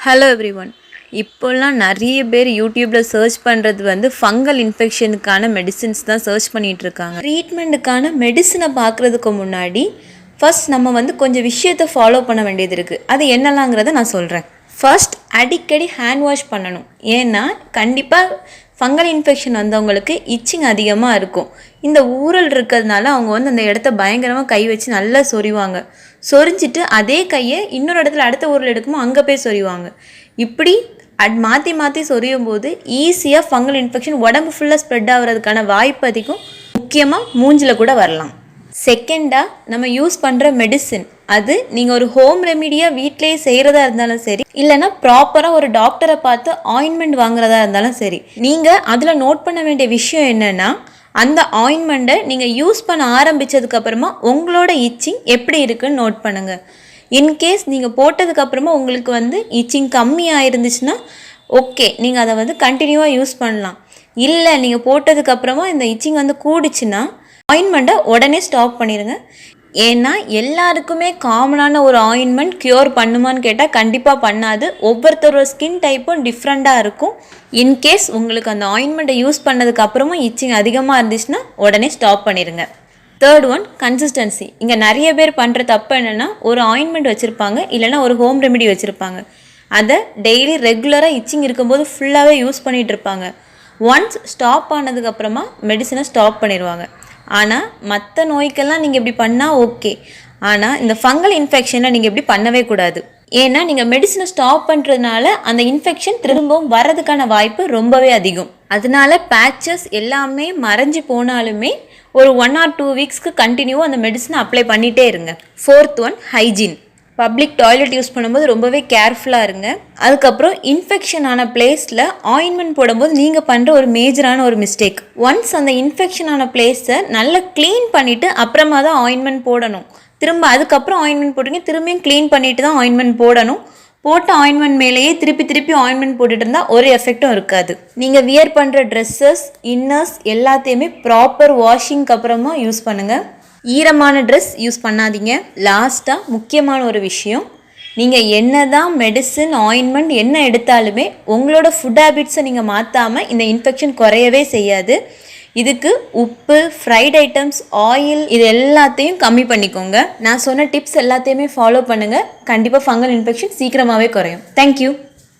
Hello everyone. இப்போல்லாம் நிறைய பேர் யூடியூப்பில் சர்ச் பண்ணுறது வந்து ஃபங்கல் இன்ஃபெக்ஷனுக்கான மெடிசின்ஸ் தான் சர்ச் பண்ணிகிட்ருக்காங்க. ட்ரீட்மெண்ட்டுக்கான மெடிசனை பார்க்குறதுக்கு முன்னாடி ஃபர்ஸ்ட் நம்ம வந்து கொஞ்சம் விஷயத்தை ஃபாலோ பண்ண வேண்டியது இருக்குது. அது என்னலாங்கிறத நான் சொல்கிறேன். ஃபர்ஸ்ட், அடிக்கடி ஹேண்ட் வாஷ் பண்ணணும். ஏன்னா கண்டிப்பாக ஃபங்கல் இன்ஃபெக்ஷன் வந்தவங்களுக்கு இச்சிங் அதிகமாக இருக்கும். இந்த ஊறல் இருக்கிறதுனால அவங்க வந்து அந்த இடத்த பயங்கரமாக கை வச்சு நல்லா சொறிவாங்க. சொரிஞ்சிட்டு அதே கையை இன்னொரு இடத்துல அடுத்த ஊரில் எடுக்குமோ அங்கே போய் சொறிவாங்க. இப்படி மாற்றி மாற்றி சொரியும் போது ஈஸியாக ஃபங்கல் இன்ஃபெக்ஷன் உடம்பு ஃபுல்லாக ஸ்ப்ரெட் ஆகிறதுக்கான வாய்ப்பு அதிகம். முக்கியமாக மூஞ்சில் கூட வரலாம். செகண்டாக, நம்ம யூஸ் பண்ணுற மெடிசின் அது நீங்கள் ஒரு ஹோம் ரெமிடியாக வீட்டிலேயே செய்கிறதா இருந்தாலும் சரி, இல்லைனா ப்ராப்பராக ஒரு டாக்டரை பார்த்து ஆயின்மெண்ட் வாங்குறதா இருந்தாலும் சரி, நீங்கள் அதில் நோட் பண்ண வேண்டிய விஷயம் என்னென்னா, அந்த ஆயின்மெண்ட்டை நீங்கள் யூஸ் பண்ண ஆரம்பித்ததுக்கப்புறமா உங்களோட இச்சிங் எப்படி இருக்குன்னு நோட் பண்ணுங்கள். இன்கேஸ் நீங்கள் போட்டதுக்கப்புறமா உங்களுக்கு வந்து இச்சிங் கம்மியாக இருந்துச்சுன்னா ஓகே, நீங்கள் அதை வந்து கண்டினியூவாக யூஸ் பண்ணலாம். இல்லை நீங்கள் போட்டதுக்கப்புறமா இந்த இச்சிங் வந்து கூடிச்சுன்னா ஆயின்மெண்ட்டை உடனே ஸ்டாப் பண்ணிடுங்க. ஏன்னா எல்லாருக்குமே காமனான ஒரு ஆயின்மெண்ட் க்யூர் பண்ணுமான்னு கேட்டால் கண்டிப்பாக பண்ணாது. ஒவ்வொருத்தரோட ஸ்கின் டைப்பும் டிஃப்ரெண்ட்டாக இருக்கும். இன்கேஸ் உங்களுக்கு அந்த ஆயின்மெண்ட்டை யூஸ் பண்ணதுக்கப்புறமும் இச்சிங் அதிகமாக இருந்துச்சுன்னா உடனே ஸ்டாப் பண்ணிடுங்க. Third one, consistency. இங்கே நிறைய பேர் பண்ணுற தப்பு என்னென்னா, ஒரு ஆயின்மெண்ட் வச்சுருப்பாங்க, இல்லைனா ஒரு ஹோம் ரெமிடி வச்சுருப்பாங்க. அதை டெய்லி ரெகுலராக இச்சிங் இருக்கும்போது ஃபுல்லாகவே யூஸ் பண்ணிகிட்டு இருப்பாங்க. ஒன்ஸ் ஸ்டாப் ஆனதுக்கப்புறமா மெடிசனை ஸ்டாப் பண்ணிடுவாங்க. ஆனால் மற்ற நோய்க்கெல்லாம் நீங்கள் இப்படி பண்ணால் ஓகே. ஆனால் இந்த ஃபங்கல் இன்ஃபெக்ஷனை நீங்கள் இப்படி பண்ணவே கூடாது. ஏன்னா நீங்கள் மெடிசனை ஸ்டாப் பண்ணுறதுனால அந்த இன்ஃபெக்ஷன் திரும்பவும் வர்றதுக்கான வாய்ப்பு ரொம்பவே அதிகம். அதனால பேச்சஸ் எல்லாமே மறைஞ்சி போனாலுமே ஒரு 1 or 2 வீக்ஸ்க்கு கண்டினியூவாக அந்த மெடிசனை அப்ளை பண்ணிகிட்டே இருங்க. Fourth one, hygiene. Public toilet use பண்ணும்போது ரொம்பவே கேர்ஃபுல்லாக இருங்க. அதுக்கப்புறம் இன்ஃபெக்ஷன் ஆன பிளேஸில் ஆயின்மெண்ட் போடும்போது நீங்கள் பண்ணுற ஒரு மேஜரான ஒரு மிஸ்டேக், ஒன்ஸ் அந்த இன்ஃபெக்ஷன் ஆன பிளேஸை நல்லா க்ளீன் பண்ணிவிட்டு அப்புறமா தான் ஆயின்மெண்ட் போடணும். திரும்ப அதுக்கப்புறம் ஆயின்மெண்ட் போட்டுங்க, திரும்பியும் க்ளீன் பண்ணிவிட்டு தான் ஆயின்மெண்ட் போடணும். போட்ட ஆயின்மெண்ட் மேலேயே திருப்பி ஆயின்மெண்ட் போட்டுட்டு இருந்தால் ஒரு எஃபெக்டும் இருக்காது. நீங்கள் வியர் பண்ணுற ட்ரெஸ்ஸஸ், இன்னர்ஸ் எல்லாத்தையுமே ப்ராப்பர் வாஷிங்க்கு அப்புறமா யூஸ் பண்ணுங்கள். ஈரமான ட்ரெஸ் யூஸ் பண்ணாதீங்க. லாஸ்ட்டாக முக்கியமான ஒரு விஷயம், நீங்கள் என்ன தான் மெடிசின், ஆயின்மெண்ட் என்ன எடுத்தாலுமே உங்களோட ஃபுட் ஹேபிட்ஸை நீங்கள் மாற்றாமல் இந்த இன்ஃபெக்ஷன் குறையவே செய்யாது. இதுக்கு உப்பு, ஃப்ரைட் ஐட்டம்ஸ், ஆயில் இது எல்லாத்தையும் கம்மி பண்ணிக்கோங்க. நான் சொன்ன டிப்ஸ் எல்லாத்தையுமே ஃபாலோ பண்ணுங்கள். கண்டிப்பாக ஃபங்கல் இன்ஃபெக்ஷன் சீக்கிரமாகவே குறையும். தேங்க்யூ.